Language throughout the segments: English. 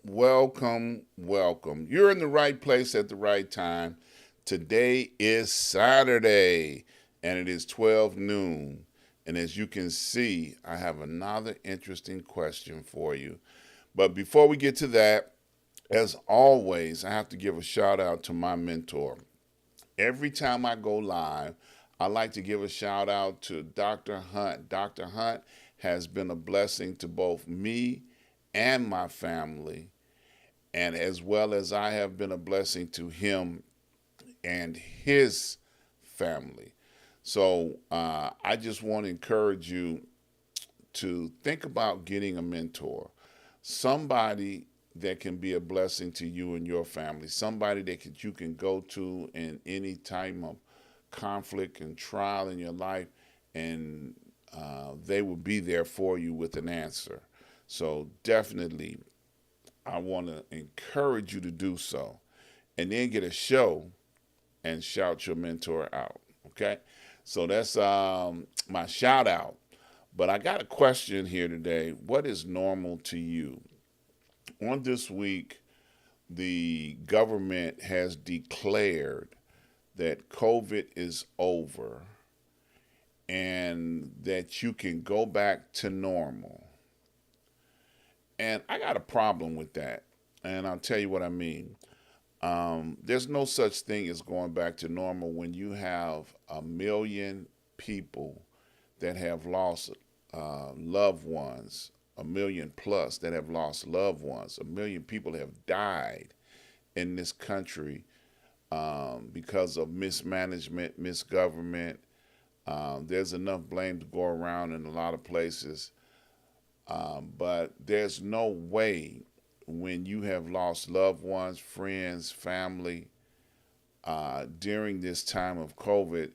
Welcome, welcome. You're in the right place at the right time. Today is Saturday and it is 12 noon. And as you can see, I have another interesting question for you. But before we get to that, as always, I have to give a shout out to my mentor. Every time I go live, I like to give a shout out to Dr. Hunt. Dr. Hunt has been a blessing to both me and my family, and as well as I have been a blessing to him and his family. So I just want to encourage you to think about getting a mentor, somebody that can be a blessing to you and your family, somebody that you can go to in any time of conflict and trial in your life, and they will be there for you with an answer. So definitely, I want to encourage you to do so, and then get a show and shout your mentor out. Okay, so that's my shout out. But I got a question here today. What is normal to you? On this week, the government has declared that COVID is over and that you can go back to normal. And I got a problem with that. And I'll tell you what I mean. There's no such thing as going back to normal when you have a million people that have lost loved ones, a million plus that have lost loved ones, a million people have died in this country because of mismanagement, misgovernment. There's enough blame to go around in a lot of places, but there's no way when you have lost loved ones, friends, family during this time of COVID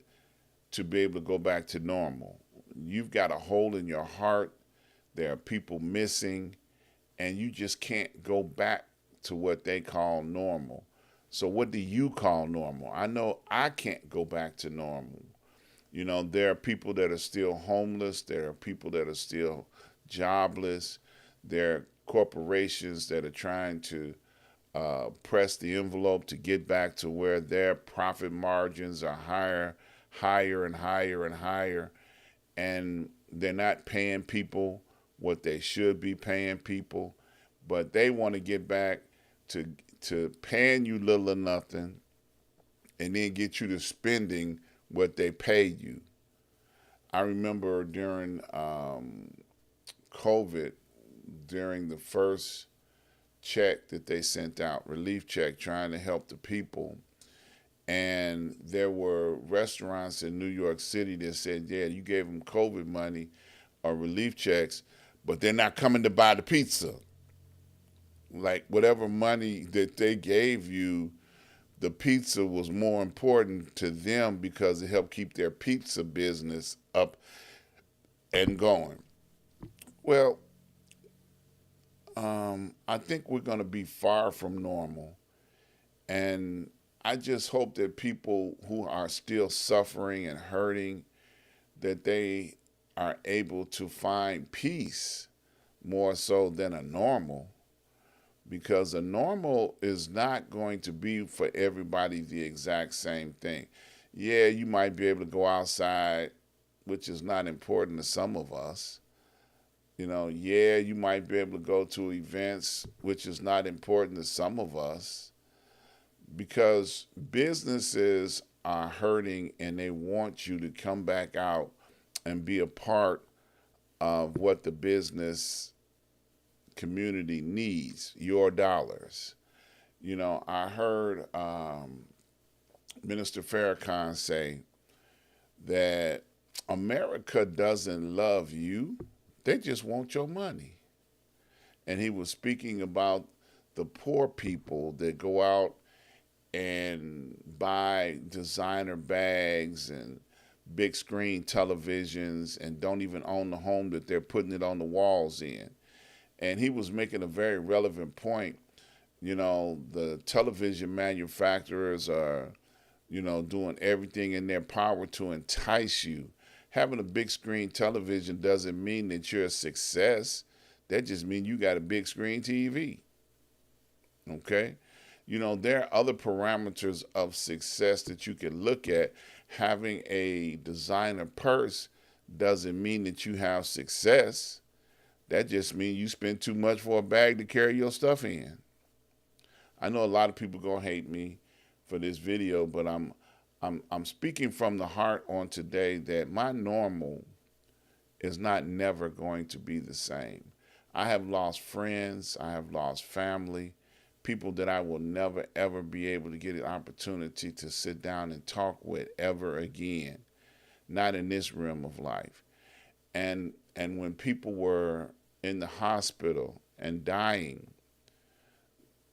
to be able to go back to normal. You've got a hole in your heart. There are people missing, and you just can't go back to what they call normal. So, what do you call normal? I know I can't go back to normal. You know, there are people that are still homeless, there are people that are still jobless, there are corporations that are trying to press the envelope to get back to where their profit margins are higher, higher and higher and higher, and they're not paying people what they should be paying people, but they want to get back to paying you little or nothing, and then get you to spending what they paid you. I remember during COVID, during the first check that they sent out, relief check, trying to help the people. And there were restaurants in New York City that said, yeah, you gave them COVID money or relief checks, but they're not coming to buy the pizza. Like whatever money that they gave you, the pizza was more important to them because it helped keep their pizza business up and going. Well, I think we're going to be far from normal. And I just hope that people who are still suffering and hurting, that they are able to find peace more so than a normal, because a normal is not going to be for everybody the exact same thing. Yeah, you might be able to go outside, which is not important to some of us. You know, yeah, you might be able to go to events, which is not important to some of us, because businesses are hurting and they want you to come back out and be a part of what the business community needs, your dollars. You know, I heard Minister Farrakhan say that America doesn't love you, they just want your money. And he was speaking about the poor people that go out and buy designer bags and big screen televisions and don't even own the home that they're putting it on the walls in. And he was making a very relevant point. The television manufacturers are, doing everything in their power to entice you. Having a big screen television doesn't mean that you're a success. That just means you got a big screen TV. Okay? There are other parameters of success that you can look at. Having a designer purse doesn't mean that you have success. That just means you spend too much for a bag to carry your stuff in. I know a lot of people gonna hate me for this video, but I'm speaking from the heart on today that my normal is not never going to be the same. I have lost friends, I have lost family, people that I will never ever be able to get an opportunity to sit down and talk with ever again. Not in this realm of life. And when people were in the hospital and dying,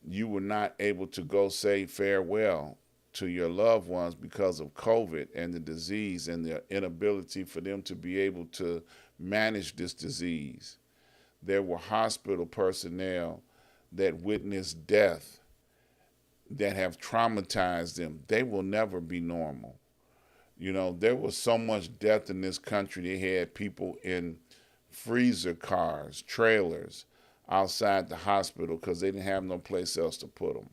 you were not able to go say farewell to your loved ones because of COVID and the disease and the inability for them to be able to manage this disease. There were hospital personnel that witnessed death that have traumatized them. They will never be normal. There was so much death in this country. They had people in freezer cars, trailers, outside the hospital because they didn't have no place else to put them.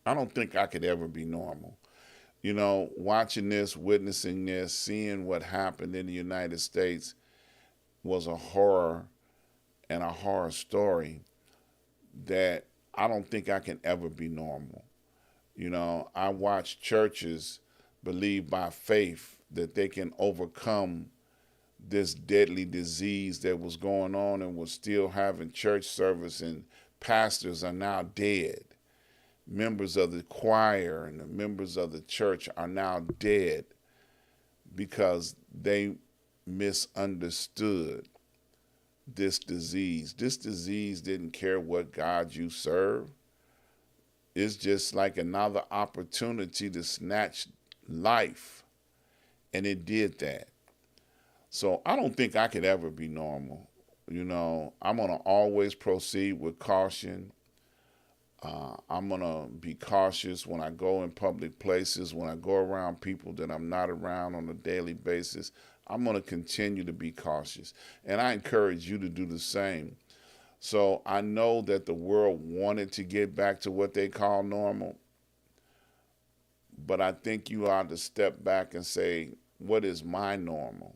I don't think I could ever be normal. Watching this, witnessing this, seeing what happened in the United States was a horror and a horror story that I don't think I can ever be normal. I watch churches believe by faith that they can overcome this deadly disease that was going on and was still having church service, and pastors are now dead. Members of the choir and the members of the church are now dead because they misunderstood this disease. This disease didn't care what God you serve. It's just like another opportunity to snatch life. And it did that. So I don't think I could ever be normal. I'm going to always proceed with caution. I'm going to be cautious when I go in public places, when I go around people that I'm not around on a daily basis. I'm going to continue to be cautious. And I encourage you to do the same. So I know that the world wanted to get back to what they call normal. But I think you ought to step back and say, what is my normal?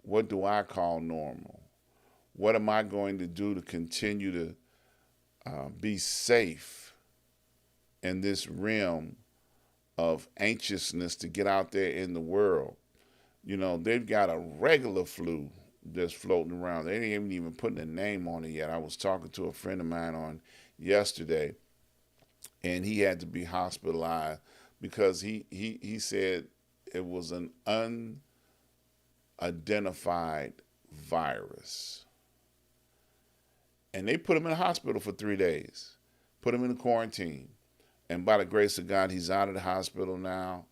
What do I call normal? What am I going to do to continue to be safe in this realm of anxiousness to get out there in the world? They've got a regular flu that's floating around. They ain't even putting a name on it yet. I was talking to a friend of mine on yesterday, and he had to be hospitalized because he said it was an unidentified virus. And they put him in the hospital for 3 days, put him in quarantine. And by the grace of God, he's out of the hospital now.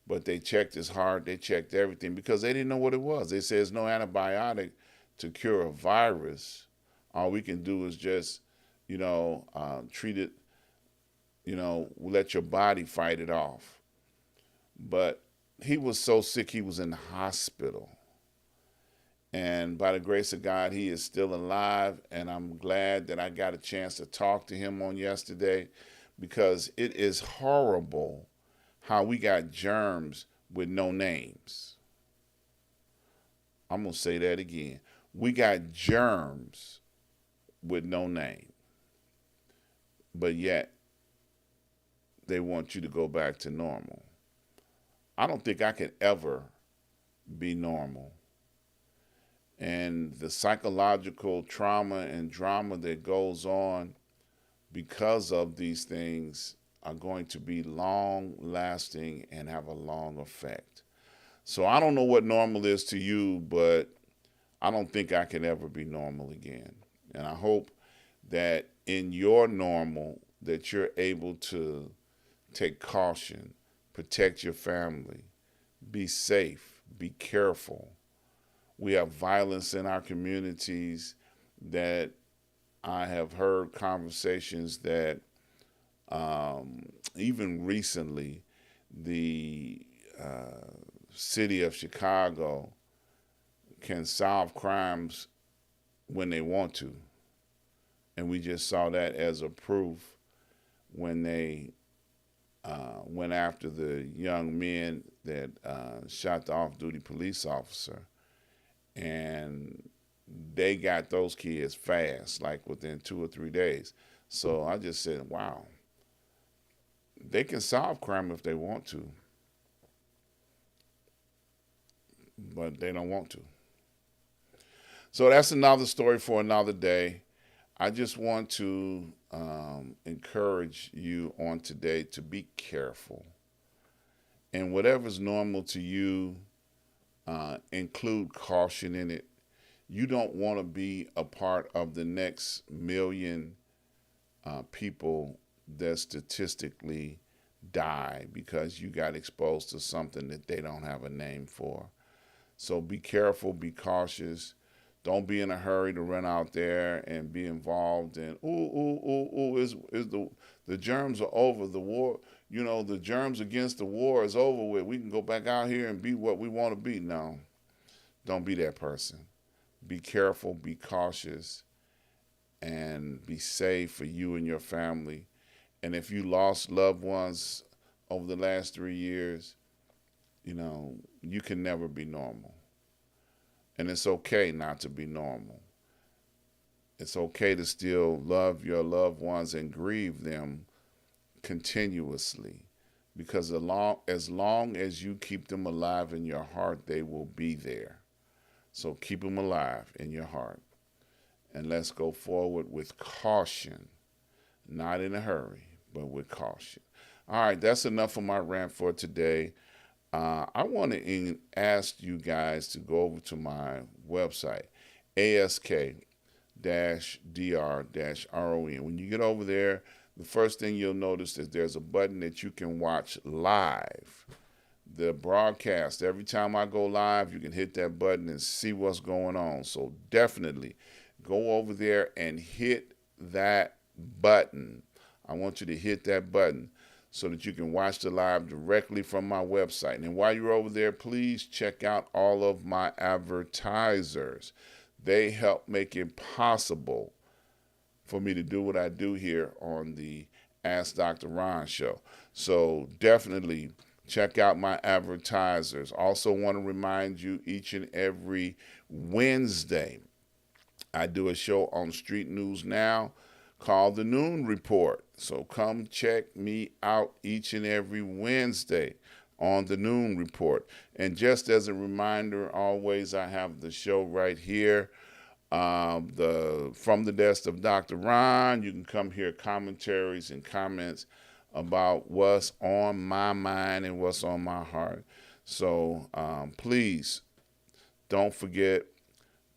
But they checked his heart, they checked everything because they didn't know what it was. They said there's no antibiotic to cure a virus. All we can do is just, treat it, let your body fight it off. But he was so sick, he was in the hospital. And by the grace of God, he is still alive. And I'm glad that I got a chance to talk to him on yesterday because it is horrible how we got germs with no names. I'm going to say that again. We got germs with no name. But yet, they want you to go back to normal. I don't think I could ever be normal. And the psychological trauma and drama that goes on because of these things are going to be long lasting and have a long effect. So I don't know what normal is to you, but I don't think I can ever be normal again. And I hope that in your normal that you're able to take caution, protect your family, Be safe. Be careful. We have violence in our communities that I have heard conversations that even recently, the city of Chicago can solve crimes when they want to. And we just saw that as a proof when they went after the young men that shot the off duty police officer. And they got those kids fast, like within 2 or 3 days. So I just said, wow, they can solve crime if they want to, but they don't want to. So that's another story for another day. I just want to encourage you on today to be careful. And whatever's normal to you, include caution in it. You don't want to be a part of the next million people that statistically die because you got exposed to something that they don't have a name for. So be careful, be cautious. Don't be in a hurry to run out there and be involved in, is the germs are over, the war, the germs against the war is over with. We can go back out here and be what we want to be. No, don't be that person. Be careful, be cautious, and be safe for you and your family. And if you lost loved ones over the last 3 years, you can never be normal. And it's okay not to be normal. It's okay to still love your loved ones and grieve them continuously, because as long as you keep them alive in your heart, they will be there. So keep them alive in your heart. And let's go forward with caution, not in a hurry, but with caution. All right, that's enough of my rant for today. I want to ask you guys to go over to my website, ask-dr-ron. When you get over there, the first thing you'll notice is there's a button that you can watch live. The broadcast, every time I go live, you can hit that button and see what's going on. So definitely go over there and hit that button. I want you to hit that button so that you can watch the live directly from my website. And while you're over there, please check out all of my advertisers. They help make it possible for me to do what I do here on the Ask Dr. Ron show. So definitely check out my advertisers. Also want to remind you, each and every Wednesday, I do a show on Street News Now called The Noon Report. So come check me out each and every Wednesday on The Noon Report. And just as a reminder, always I have the show right here, from the desk of Dr. Ron. You can come hear commentaries and comments about what's on my mind and what's on my heart. So please don't forget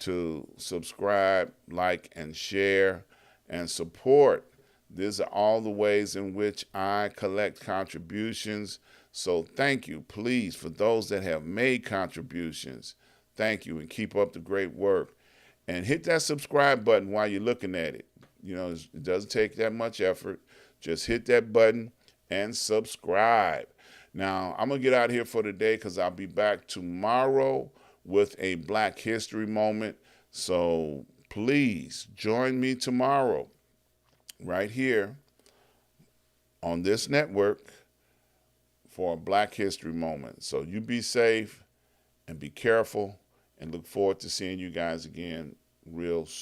to subscribe, like, and share, and support. These are all the ways in which I collect contributions. So thank you, please, for those that have made contributions. Thank you, and keep up the great work. And hit that subscribe button while you're looking at it. It doesn't take that much effort. Just hit that button and subscribe. Now, I'm going to get out of here for today because I'll be back tomorrow with a Black History moment. So please join me tomorrow right here on this network for a Black History moment. So you be safe and be careful, and look forward to seeing you guys again real soon.